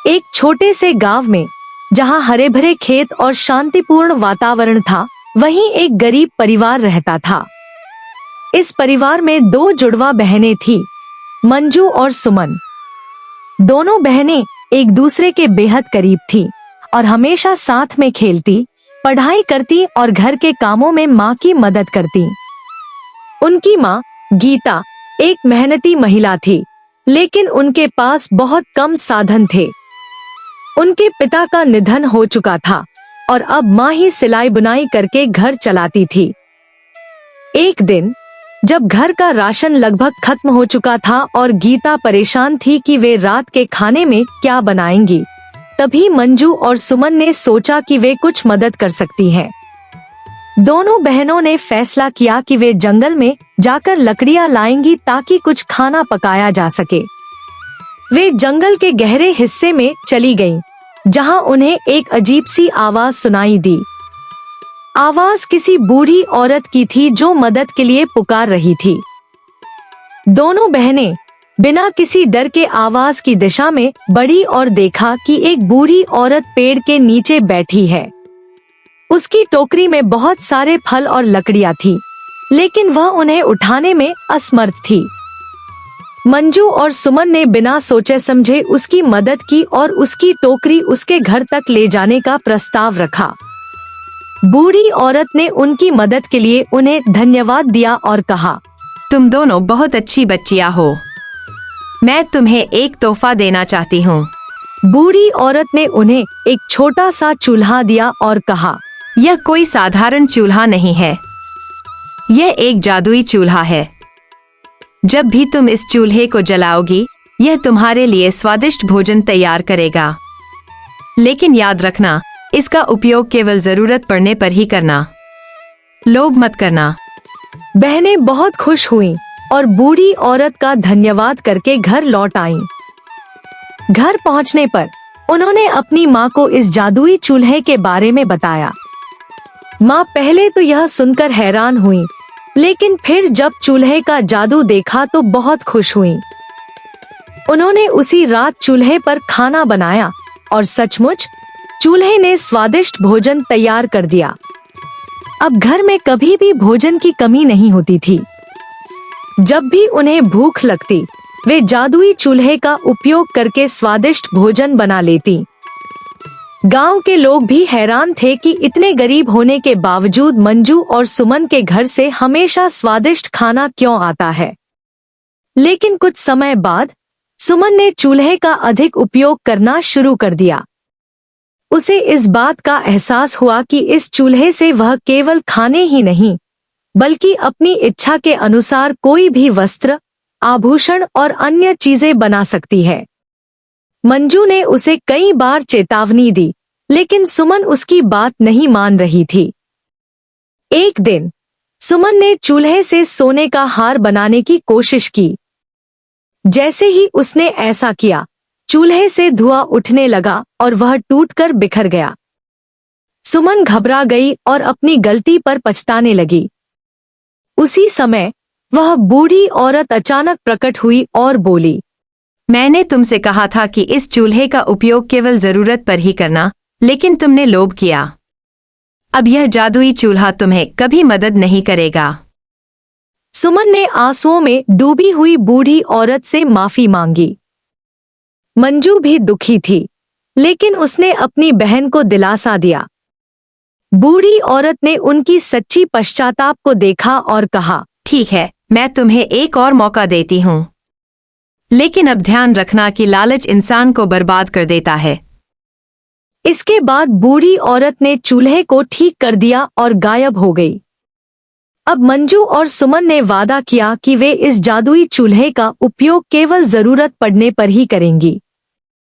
एक छोटे से गांव में, जहां हरे भरे खेत और शांतिपूर्ण वातावरण था, वहीं एक गरीब परिवार रहता था। इस परिवार में दो जुड़वा बहनें थीं, मंजू और सुमन। दोनों बहनें एक दूसरे के बेहद करीब थीं और हमेशा साथ में खेलती, पढ़ाई करती और घर के कामों में माँ की मदद करती। उनकी माँ गीता एक मेहनती महिला थी, लेकिन उनके पास बहुत कम साधन थे। उनके पिता का निधन हो चुका था और अब माँ ही सिलाई बुनाई करके घर चलाती थी। एक दिन जब घर का राशन लगभग खत्म हो चुका था और गीता परेशान थी कि वे रात के खाने में क्या बनाएंगी, तभी मंजू और सुमन ने सोचा कि वे कुछ मदद कर सकती हैं। दोनों बहनों ने फैसला किया कि वे जंगल में जाकर लकड़ियां लाएंगी ताकि कुछ खाना पकाया जा सके। वे जंगल के गहरे हिस्से में चली गईं, जहां उन्हें एक अजीब सी आवाज सुनाई दी। आवाज किसी बूढ़ी औरत की थी जो मदद के लिए पुकार रही थी। दोनों बहनें बिना किसी डर के आवाज की दिशा में बढ़ी और देखा कि एक बूढ़ी औरत पेड़ के नीचे बैठी है। उसकी टोकरी में बहुत सारे फल और लकड़ियां थी, लेकिन वह उन्हें उठाने में असमर्थ थी। मंजू और सुमन ने बिना सोचे समझे उसकी मदद की और उसकी टोकरी उसके घर तक ले जाने का प्रस्ताव रखा। बूढ़ी औरत ने उनकी मदद के लिए उन्हें धन्यवाद दिया और कहा, तुम दोनों बहुत अच्छी बच्चियां हो। मैं तुम्हें एक तोहफा देना चाहती हूँ। बूढ़ी औरत ने उन्हें एक छोटा सा चूल्हा दिया और कहा, यह कोई साधारण चूल्हा नहीं है, यह एक जादुई चूल्हा है। जब भी तुम इस चूल्हे को जलाओगी, यह तुम्हारे लिए स्वादिष्ट भोजन तैयार करेगा। लेकिन याद रखना, इसका उपयोग केवल जरूरत पड़ने पर ही करना। लोभ मत करना। बहनें बहुत खुश हुईं और बूढ़ी औरत का धन्यवाद करके घर लौट आईं। घर पहुंचने पर उन्होंने अपनी माँ को इस जादुई चूल्हे के बारे में बताया। माँ पहले तो यह सुनकर हैरान हुई, लेकिन फिर जब चूल्हे का जादू देखा तो बहुत खुश हुईं। उन्होंने उसी रात चूल्हे पर खाना बनाया और सचमुच चूल्हे ने स्वादिष्ट भोजन तैयार कर दिया। अब घर में कभी भी भोजन की कमी नहीं होती थी। जब भी उन्हें भूख लगती, वे जादुई चूल्हे का उपयोग करके स्वादिष्ट भोजन बना लेती। गांव के लोग भी हैरान थे कि इतने गरीब होने के बावजूद मंजू और सुमन के घर से हमेशा स्वादिष्ट खाना क्यों आता है। लेकिन कुछ समय बाद सुमन ने चूल्हे का अधिक उपयोग करना शुरू कर दिया। उसे इस बात का एहसास हुआ कि इस चूल्हे से वह केवल खाने ही नहीं, बल्कि अपनी इच्छा के अनुसार कोई भी वस्त्र, आभूषण और अन्य चीजें बना सकती है। मंजू ने उसे कई बार चेतावनी दी, लेकिन सुमन उसकी बात नहीं मान रही थी। एक दिन सुमन ने चूल्हे से सोने का हार बनाने की कोशिश की। जैसे ही उसने ऐसा किया, चूल्हे से धुआं उठने लगा और वह टूटकर बिखर गया। सुमन घबरा गई और अपनी गलती पर पछताने लगी। उसी समय वह बूढ़ी औरत अचानक प्रकट हुई और बोली, मैंने तुमसे कहा था कि इस चूल्हे का उपयोग केवल जरूरत पर ही करना, लेकिन तुमने लोभ किया। अब यह जादुई चूल्हा तुम्हें कभी मदद नहीं करेगा। सुमन ने आंसुओं में डूबी हुई बूढ़ी औरत से माफी मांगी। मंजू भी दुखी थी, लेकिन उसने अपनी बहन को दिलासा दिया। बूढ़ी औरत ने उनकी सच्ची पश्चाताप को देखा और कहा, ठीक है, मैं तुम्हें एक और मौका देती हूँ, लेकिन अब ध्यान रखना कि लालच इंसान को बर्बाद कर देता है। इसके बाद बूढ़ी औरत ने चूल्हे को ठीक कर दिया और गायब हो गई। अब मंजू और सुमन ने वादा किया कि वे इस जादुई चूल्हे का उपयोग केवल जरूरत पड़ने पर ही करेंगी।